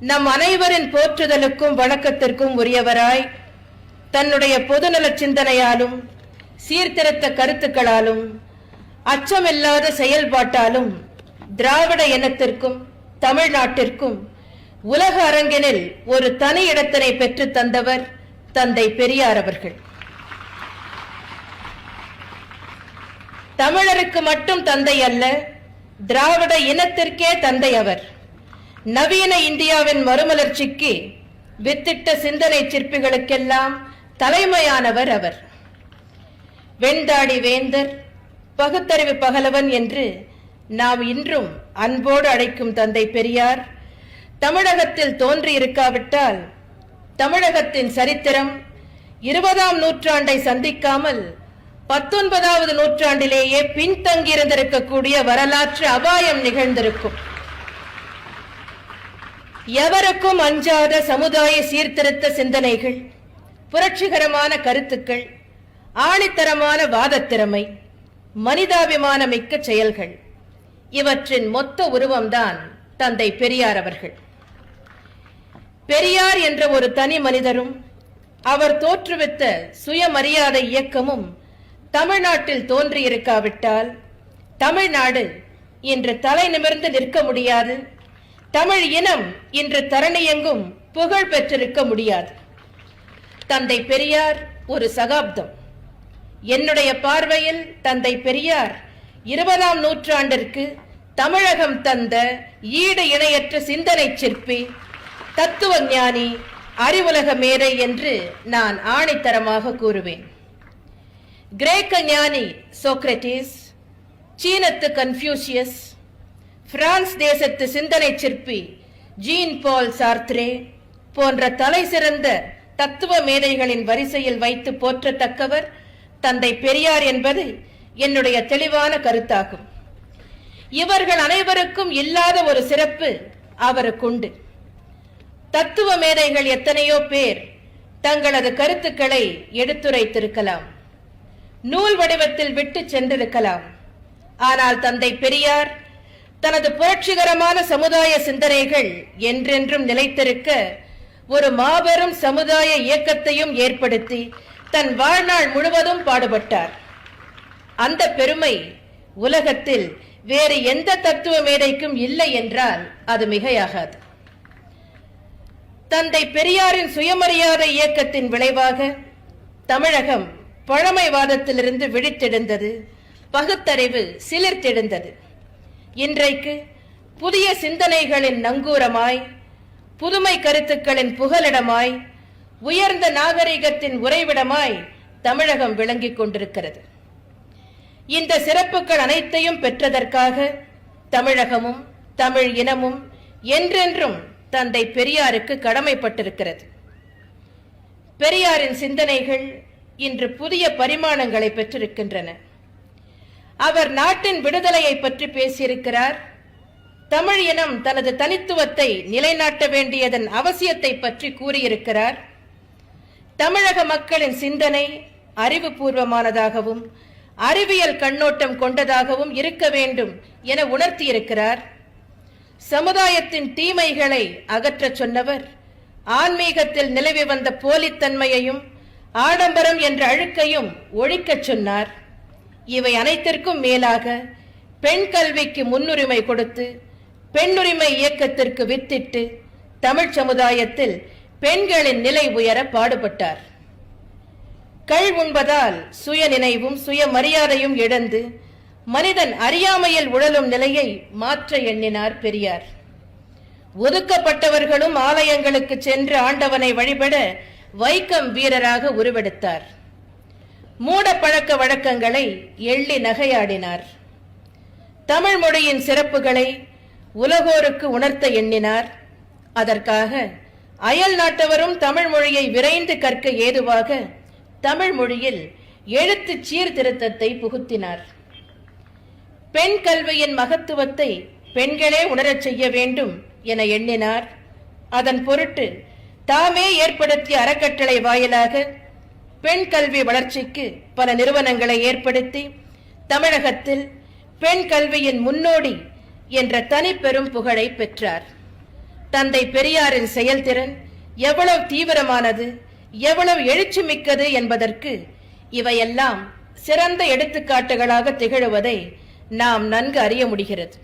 நம் அனைவரின் போற்றுதலுக்கும் வணக்கத்திற்கும் உரியவராய் தன்னுடைய பொதுநல சிந்தனையாலும் சீர்திருத்த கருத்துக்களாலும் அச்சமில்லாத செயல்பாட்டாலும் திராவிட இனத்திற்கும் தமிழ்நாட்டிற்கும் உலக அரங்கினில் ஒரு தனி இடத்தினை பெற்று தந்தவர் தந்தை பெரியார் அவர்கள். தமிழருக்கு மட்டும் தந்தை அல்ல, திராவிட இனத்திற்கே தந்தை அவர். நவீன இந்தியாவின் மறுமலர்ச்சிக்கு வித்திட்ட சிந்தனை சிற்பிகளுக்கெல்லாம் தலைமையானவர் அவர். வெண்தாடி வேந்தர், பகுத்தறிவு பகலவன் என்று நாம் இன்றும் அன்போடு அழைக்கும் தந்தை பெரியார் தமிழகத்தில் தோன்றியிருக்காவிட்டால் தமிழகத்தின் சரித்திரம் 20ஆம் நூற்றாண்டை சந்திக்காமல் 19வது நூற்றாண்டிலேயே பின்தங்கியிருந்திருக்கக்கூடிய வரலாற்று அபாயம் நிகழ்ந்திருக்கும். எவருக்கும் அஞ்சாத சமுதாய சீர்திருத்த சிந்தனைகள், புரட்சிகரமான கருத்துக்கள், ஆணித்தரமான வாதத்திறமை, மனிதாபிமான மிக்க செயல்கள், இவற்றின் மொத்த உருவம்தான் தந்தை பெரியார் அவர்கள். பெரியார் என்ற ஒரு தனி மனிதரும் அவர் தோற்றுவித்த சுயமரியாதை இயக்கமும் தமிழ்நாட்டில் தோன்றியிருக்காவிட்டால் தமிழ்நாடு இன்று தலை நிமிர்ந்து நிற்க முடியாது. தமிழ் இனம் இன்று தரணியெங்கும் புகழ் பெற்றிருக்க முடியாது. தந்தை பெரியார் ஒரு சகாப்தம். என்னுடைய பார்வையில் தந்தை பெரியார் 20ஆம் நூற்றாண்டிற்கு தமிழகம் தந்த ஈடு இணையற்ற சிந்தனை சிற்பி, தத்துவ ஞானி, அறிவுலக மேதை என்று நான் ஆணித்தரமாக கூறுவேன். கிரேக்க ஞானி சோக்ரட்டிஸ், சீனத்து கன்ஃபியூசியஸ், பிரான்ஸ் தேசத்து சிந்தனை சிற்பி ஜீன் பால் சார்த்ரே போன்ற தலை சிறந்த தத்துவ மேதைகளின் வரிசையில் வைத்து போற்றத்தக்கவர் தந்தை பெரியார் என்பது என்னுடைய தெளிவான கருத்தாகும். இவர்கள் அனைவருக்கும் இல்லாத ஒரு சிறப்பு அவருக்குண்டு. தத்துவ மேதைகள் எத்தனையோ பேர் தங்களது கருத்துக்களை எடுத்துரைத்திருக்கலாம், நூல் வடிவத்தில் விட்டு சென்றிருக்கலாம். ஆனால் தந்தை பெரியார் தனது புரட்சிகரமான சமுதாய சிந்தனைகள் என்றென்றும் நிலைத்திருக்க ஒரு மாபெரும் சமுதாய இயக்கத்தையும் ஏற்படுத்தி தன் வாழ்நாள் முழுவதும் பாடுபட்டார். அந்த பெருமை உலகத்தில் வேறு எந்த தத்துவ மேதைக்கும் இல்லை என்றால் அது மிகையாகாது. தந்தை பெரியாரின் சுயமரியாதை இயக்கத்தின் விளைவாக தமிழகம் பழமைவாதத்திலிருந்து விழித்தெழுந்தது, பகுத்தறிவு சிலிர்த்தெழுந்தது. இன்றைக்கு புதிய சிந்தனைகளின் நங்கூரமாய், புதுமை கருத்துக்களின் புகலிடமாய், உயர்ந்த நாகரிகத்தின் உறைவிடமாய் தமிழகம் விளங்கிக் கொண்டிருக்கிறது. இந்த சிறப்புகள் அனைத்தையும் பெற்றதற்காக தமிழகமும் தமிழ் இனமும் என்றென்றும் தந்தை பெரியாருக்கு கடமைப்பட்டிருக்கிறது. பெரியாரின் சிந்தனைகள் இன்று புதிய பரிமாணங்களை பெற்றிருக்கின்றன. அவர் நாட்டின் விடுதலையை பற்றி பேசியிருக்கிறார். தமிழ் இனம் தனது தனித்துவத்தை நிலைநாட்ட வேண்டியதன் அவசியத்தை பற்றி கூறியிருக்கிறார். தமிழக மக்களின் சிந்தனை அறிவுபூர்வமானதாகவும் அறிவியல் கண்ணோட்டம் கொண்டதாகவும் இருக்க வேண்டும் என உணர்த்தியிருக்கிறார். சமுதாயத்தின் தீமைகளை அகற்றச் சொன்னவர் ஆன்மீகத்தில் நிலவி வந்த போலித்தன்மையையும் ஆடம்பரம் என்ற அழுக்கையும் ஒழிக்கச் சொன்னார். இவை அனைத்திற்கும் மேலாக பெண் கல்விக்கு முன்னுரிமை கொடுத்து பெண்ணுரிமை இயக்கத்திற்கு வித்திட்டு தமிழ் சமுதாயத்தில் பெண்களின் நிலை உயர பாடுபட்டார். கள் உண்பதால் சுய நினைவும் சுயமரியாதையும் இழந்து மனிதன் அறியாமையில் உழலும் நிலையை மாற்ற எண்ணினார் பெரியார். ஒதுக்கப்பட்டவர்களும் ஆலயங்களுக்கு சென்று ஆண்டவனை வழிபட வைக்கம் வீரராக உருவெடுத்தார். மூட பழக்க வழக்கங்களை எள்ளி நகையாடினார். தமிழ் மொழியின் சிறப்புகளை உலகோருக்கு உணர்த்த எண்ணினார். அதற்காக அயல் நாட்டவரும் தமிழ் மொழியை விரைந்து கற்க ஏதுவாக தமிழ் மொழியில் எழுத்து சீர்திருத்தத்தை புகுத்தினார். பெண் கல்வியின் மகத்துவத்தை பெண்களே உணரச் செய்ய வேண்டும் என எண்ணினார். அதன் பொருட்டு தாமே ஏற்படுத்திய அறக்கட்டளை வாயிலாக பெண் கல்வி வளர்ச்சிக்கு பல நிறுவனங்களை ஏற்படுத்தி தமிழகத்தில் பெண் கல்வியின் முன்னோடி என்ற தனிப்பெரும் புகழை பெற்றார். தந்தை பெரியாரின் செயல்திறன் எவ்வளவு தீவிரமானது, எவ்வளவு எழுச்சி மிக்கது என்பதற்கு இவையெல்லாம் சிறந்த எடுத்துக்காட்டுகளாக திகழுவதை நாம் நன்கு அறிய முடிகிறது.